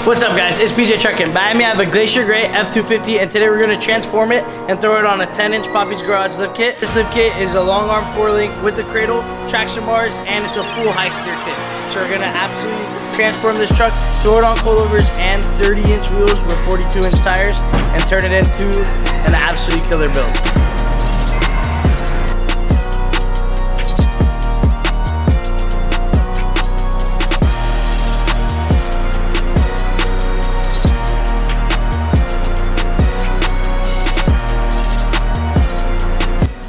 What's up guys, it's PJ Truckin'. Behind me I have a Glacier Gray F250 and today we're going to transform it and throw it on a 10-inch Papis Garage Lift kit. This lift kit is a long arm 4-link with the cradle, traction bars, and it's a full high steer kit. So we're going to absolutely transform this truck, throw it on coilovers and 30-inch wheels with 42-inch tires and turn it into an absolutely killer build.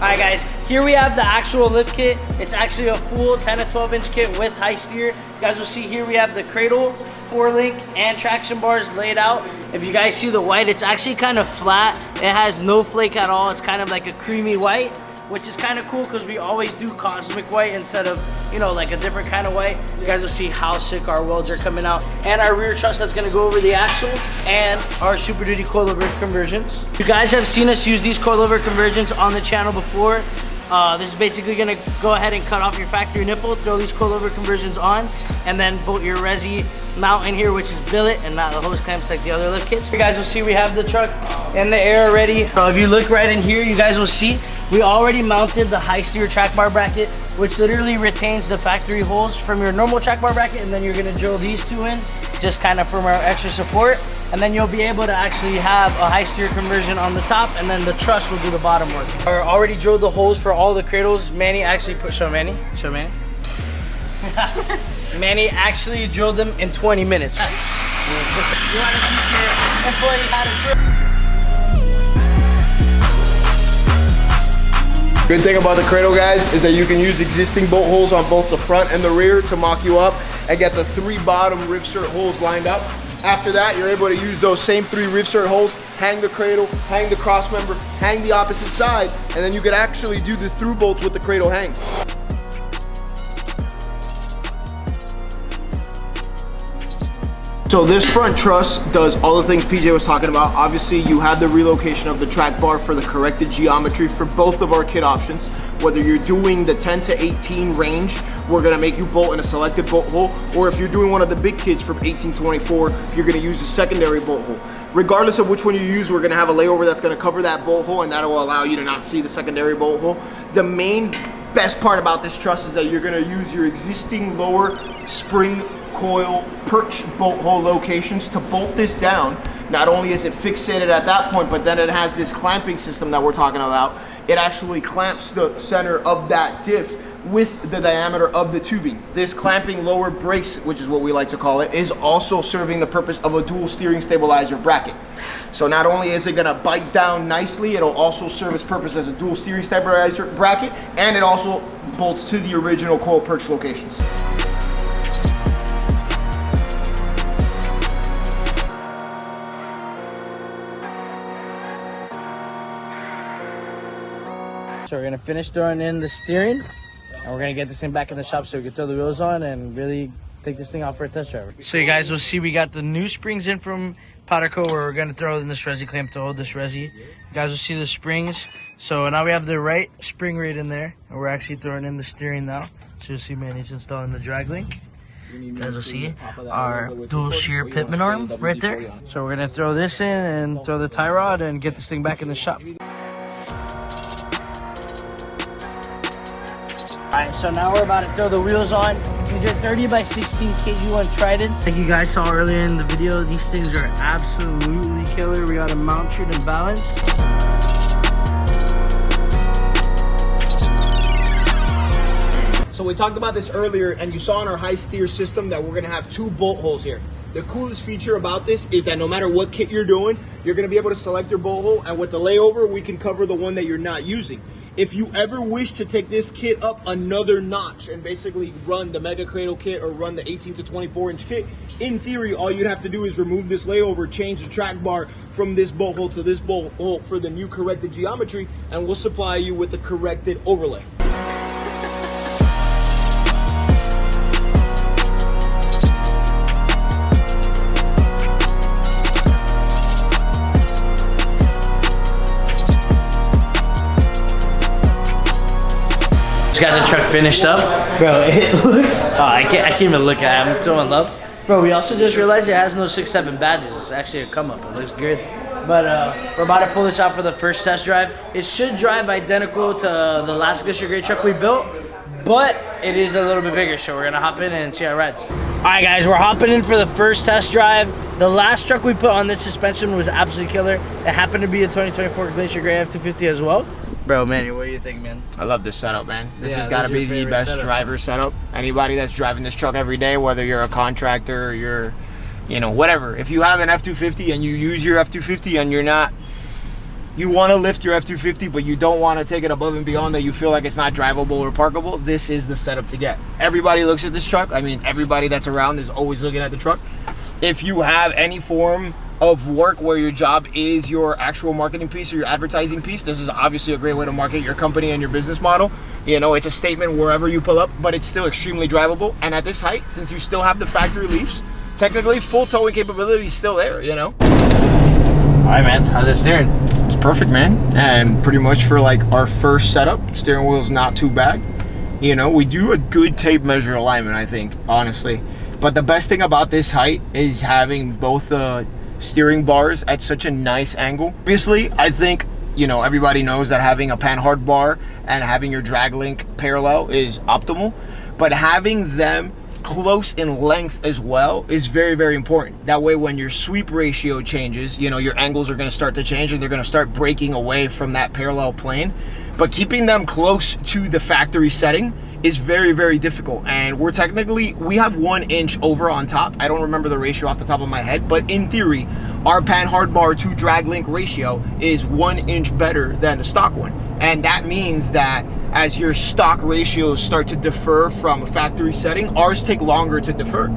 Alright guys, here we have the actual lift kit. It's actually a full 10 to 12 inch kit with high steer. You guys will see here we have the cradle, 4-link, and traction bars laid out. If you guys see the white, it's actually kind of flat. It has no flake at all. It's kind of like a creamy white, which is kind of cool because we always do cosmic white instead of, you know, like a different kind of white. You guys will see how sick our welds are coming out. And our rear truss that's gonna go over the axle and our Super Duty coilover conversions. You guys have seen us use these coilover conversions on the channel before. This is basically gonna go ahead and cut off your factory nipple, throw these coilover conversions on, and then bolt your resi mount in here, which is billet and not the hose clamps like the other lift kits. You guys will see we have the truck in the air already. So if you look right in here, you guys will see we already mounted the high steer track bar bracket, which literally retains the factory holes from your normal track bar bracket, and then you're gonna drill these two in, just kind of from our extra support. And then you'll be able to actually have a high steer conversion on the top, and then the truss will do the bottom work. I already drilled the holes for all the cradles. Manny actually show Manny. Manny actually drilled them in 20 minutes. You want to teach your employee how to drill. Good thing about the cradle, guys, is that you can use existing bolt holes on both the front and the rear to mock you up and get the 3 bottom rivsert holes lined up. After that, you're able to use those same 3 rivsert holes, hang the cradle, hang the cross member, hang the opposite side, and then you could actually do the through bolts with the cradle hangs. So this front truss does all the things PJ was talking about. Obviously, you have the relocation of the track bar for the corrected geometry for both of our kit options. Whether you're doing the 10 to 18 range, we're gonna make you bolt in a selected bolt hole, or if you're doing one of the big kits from 18 to 24, you're gonna use a secondary bolt hole. Regardless of which one you use, we're gonna have a layover that's gonna cover that bolt hole, and that will allow you to not see the secondary bolt hole. The main best part about this truss is that you're gonna use your existing lower spring coil perch bolt hole locations to bolt this down. Not only is it fixated at that point, but then it has this clamping system that we're talking about. It actually clamps the center of that diff with the diameter of the tubing. This clamping lower brace, which is what we like to call it, is also serving the purpose of a dual steering stabilizer bracket. So not only is it gonna bite down nicely, it'll also serve its purpose as a dual steering stabilizer bracket, and it also bolts to the original coil perch locations. So we're gonna finish throwing in the steering, and we're gonna get this thing back in the shop so we can throw the wheels on and really take this thing off for a test drive. So you guys will see we got the new springs in from Powderco, where we're gonna throw in this resi clamp to hold this resi. You guys will see the springs. So now we have the right spring rate in there, and we're actually throwing in the steering now. So you'll see Manny's installing the drag link. You guys will see our dual shear pitman arm right there. So we're gonna throw this in and throw the tie rod and get this thing back in the shop. Alright, so now we're about to throw the wheels on. These are 30 by 16 KG1 Trident. Like you guys saw earlier in the video, these things are absolutely killer. We got them mounted and balanced. So we talked about this earlier, and you saw in our high steer system that we're gonna have 2 bolt holes here. The coolest feature about this is that no matter what kit you're doing, you're gonna be able to select your bolt hole, and with the layover, we can cover the one that you're not using. If you ever wish to take this kit up another notch and basically run the Mega Cradle kit or run the 18 to 24 inch kit, in theory, all you'd have to do is remove this layover, change the track bar from this bolt hole to this bolt hole for the new corrected geometry, and we'll supply you with the corrected overlay. Got the truck finished up, bro. It looks. Oh, I can't even look at it. I'm so in love. Bro, we also just realized it has no 6.7 badges. It's actually a come up. It looks good. But we're about to pull this out for the first test drive. It should drive identical to the last Glacier Gray truck we built, but it is a little bit bigger, so we're gonna hop in and see how it rides. All right, guys, we're hopping in for the first test drive. The last truck we put on this suspension was absolutely killer. It happened to be a 2024 Glacier Gray F250 as well. Bro, Manny, what do you think, man? I love this setup, man. This has got to be the best driver setup. Anybody that's driving this truck every day, whether you're a contractor or you're, you know, whatever. If you have an F250 and you use your F250 and you're not, you want to lift your F250, but you don't want to take it above and beyond that, you feel like it's not drivable or parkable, this is the setup to get. Everybody looks at this truck. I mean, everybody that's around is always looking at the truck. If you have any form of work where your job is your actual marketing piece or your advertising piece, this is obviously a great way to market your company and your business model. You know, it's a statement wherever you pull up, but it's still extremely drivable. And at this height, since you still have the factory leafs, technically full towing capability is still there, you know? All right, man, how's it steering? It's perfect, man. And pretty much for like our first setup, steering wheel's not too bad. You know, we do a good tape measure alignment, I think, honestly. But the best thing about this height is having both the steering bars at such a nice angle. Obviously, I think, you know, everybody knows that having a panhard bar and having your drag link parallel is optimal, but having them close in length as well is very, very important. That way, when your sweep ratio changes, you know, your angles are going to start to change and they're going to start breaking away from that parallel plane. But keeping them close to the factory setting is very, very difficult. And we have 1 inch over on top. I don't remember the ratio off the top of my head, but in theory, our panhard bar to drag link ratio is 1 inch better than the stock one. And that means that as your stock ratios start to defer from a factory setting, ours take longer to defer.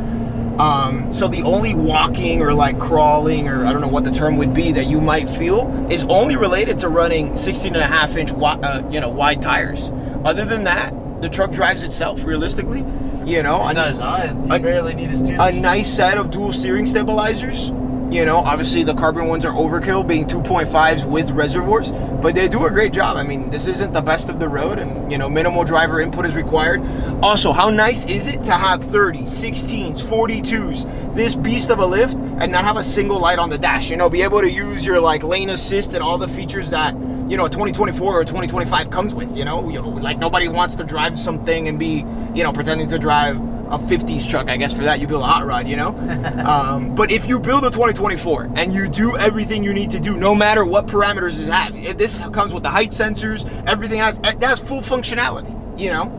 So the only walking or like crawling, or I don't know what the term would be, that you might feel is only related to running 16.5 inch wide tires. Other than that, the truck drives itself realistically. You know, it does. You barely need a steering. A nice set of dual steering stabilizers. You know, obviously the carbon ones are overkill, being 2.5s with reservoirs, but they do a great job. I mean, this isn't the best of the road, and, you know, minimal driver input is required. Also, how nice is it to have 30s, 16s, 42s, this beast of a lift, and not have a single light on the dash? You know, be able to use your, like, lane assist and all the features that, you know, a 2024 or a 2025 comes with, you know? Like, nobody wants to drive something and be, you know, pretending to drive a 50s truck. I guess for that you build a hot rod, you know? But if you build a 2024 and you do everything you need to do, no matter what parameters it has, this comes with the height sensors, everything it has full functionality, you know?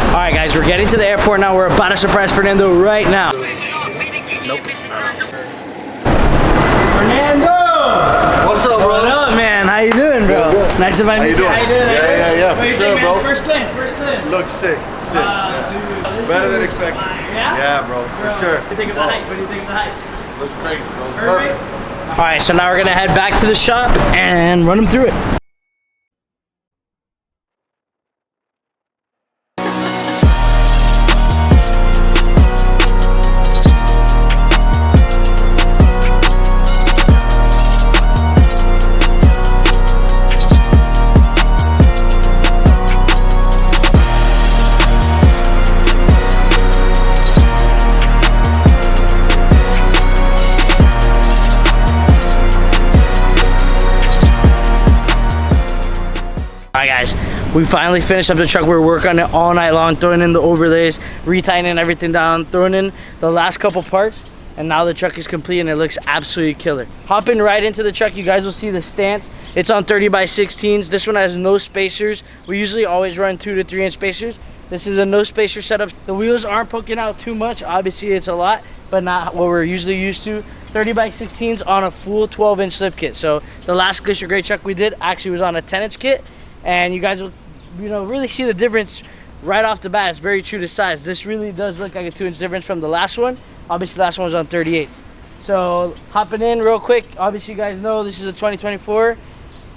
All right, guys, we're getting to the airport now. We're about to surprise Fernando right now. Nope. Fernando! What's up, bro? What up, man? How you doing, bro? Good. Nice to meet you. How you doing? Yeah, What do you for sure, think, bro. man? First glance. Looks sick. Yeah. Dude, Better than expected. Yeah? Yeah, bro, for sure. What do you think of the height? What do you think of the height? Looks crazy, bro. Perfect. All right, so now we're gonna head back to the shop and run them through it. All right, guys, we finally finished up the truck. We were working on it all night long, throwing in the overlays, retightening everything down, throwing in the last couple parts, and now the truck is complete and it looks absolutely killer. Hopping right into the truck, you guys will see the stance. It's on 30x16s. This one has no spacers. We usually always run 2 to 3 inch spacers. This is a no spacer setup. The wheels aren't poking out too much. Obviously, it's a lot, but not what we're usually used to. 30x16s on a full 12 inch lift kit. So the last Glacier Gray truck we did actually was on a 10 inch kit. And you guys will, you know, really see the difference right off the bat. It's very true to size. This really does look like a 2 inch difference from the last one. Obviously, the last one was on 38. So hopping in real quick. Obviously, you guys know this is a 2024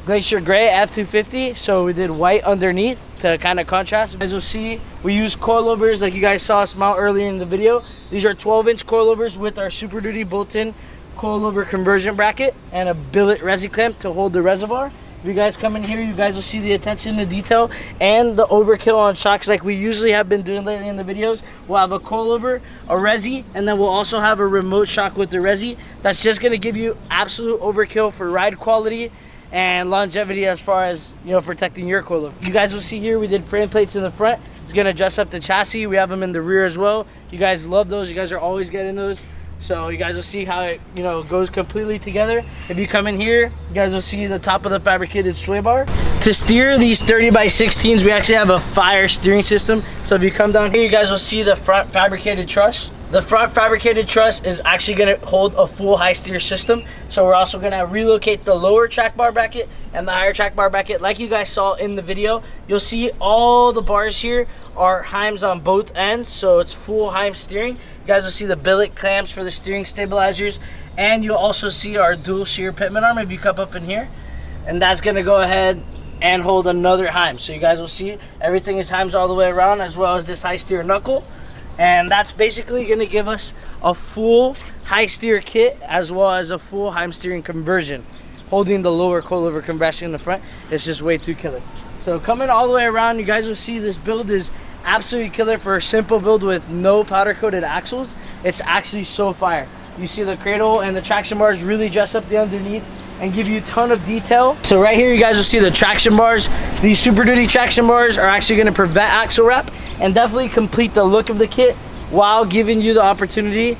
Glacier Gray F250. So we did white underneath to kind of contrast. As you'll see, we use coilovers like you guys saw us mount earlier in the video. These are 12 inch coilovers with our Super Duty bolt-in coilover conversion bracket and a billet resi clamp to hold the reservoir. If you guys come in here, you guys will see the attention to detail and the overkill on shocks like we usually have been doing lately in the videos. We'll have a coilover, a resi, and then we'll also have a remote shock with the resi. That's just gonna give you absolute overkill for ride quality and longevity as far as, you know, protecting your coilover. You guys will see here we did frame plates in the front. It's gonna adjust up the chassis. We have them in the rear as well. You guys love those. You guys are always getting those. So you guys will see how it, you know, goes completely together. If you come in here, you guys will see the top of the fabricated sway bar. To steer these 30x16s, we actually have a fire steering system. So if you come down here, you guys will see the front fabricated truss. The front fabricated truss is actually gonna hold a full high steer system. So we're also gonna relocate the lower track bar bracket and the higher track bar bracket. Like you guys saw in the video, you'll see all the bars here are Heims on both ends. So it's full Heim steering. You guys will see the billet clamps for the steering stabilizers. And you'll also see our dual shear pitman arm if you come up in here. And that's gonna go ahead and hold another Heim. So you guys will see everything is Heims all the way around, as well as this high steer knuckle. And that's basically going to give us a full high steer kit as well as a full Heim steering conversion, holding the lower coilover compression in the front. It's just way too killer. So coming all the way around, you guys will see this build is absolutely killer for a simple build with no powder coated axles. It's actually so fire. You see the cradle and the traction bars really dress up the underneath and give you a ton of detail. So right here, you guys will see the traction bars. These Super Duty traction bars are actually going to prevent axle wrap and definitely complete the look of the kit while giving you the opportunity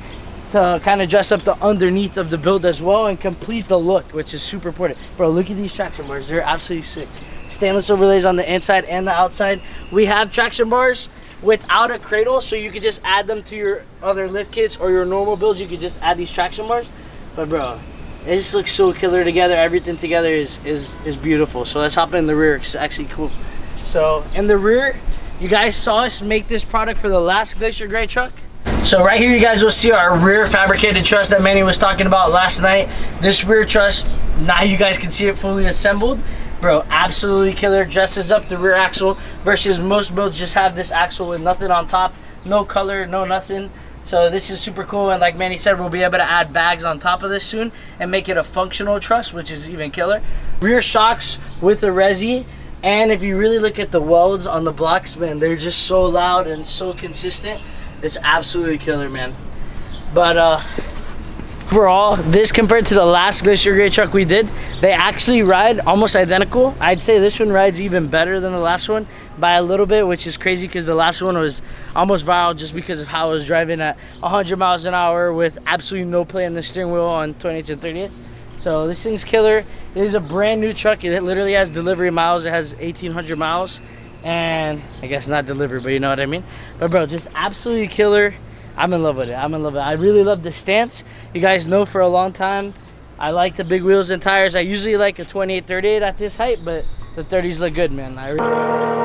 to kind of dress up the underneath of the build as well and complete the look, which is super important. Bro, look at these traction bars. They're absolutely sick. Stainless overlays on the inside and the outside. We have traction bars without a cradle, so you could just add them to your other lift kits or your normal builds. You could just add these traction bars. But bro, it just looks so killer together. Everything together is beautiful. So let's hop in the rear. It's actually cool. So in the rear, you guys saw us make this product for the last Glacier Gray truck. So right here, you guys will see our rear fabricated truss that Manny was talking about last night. This rear truss, now you guys can see it fully assembled. Bro, absolutely killer. Dresses up the rear axle versus most builds just have this axle with nothing on top, no color, no nothing. So this is super cool, and like Manny said, we'll be able to add bags on top of this soon and make it a functional truss, which is even killer. Rear shocks with a resi, and if you really look at the welds on the blocks, man, they're just so loud and so consistent. It's absolutely killer, man. But overall, this compared to the last Glacier Gray truck we did, they actually ride almost identical. I'd say this one rides even better than the last one by a little bit, which is crazy because the last one was almost viral just because of how I was driving at 100 miles an hour with absolutely no play in the steering wheel on 28th and 30th. So this thing's killer. It is a brand new truck. It literally has delivery miles. It has 1,800 miles, and I guess not delivery, but you know what I mean. But bro, just absolutely killer. I'm in love with it. I'm in love with it. I really love the stance. You guys know for a long time I like the big wheels and tires. I usually like a 28-38 at this height, but the 30s look good, man.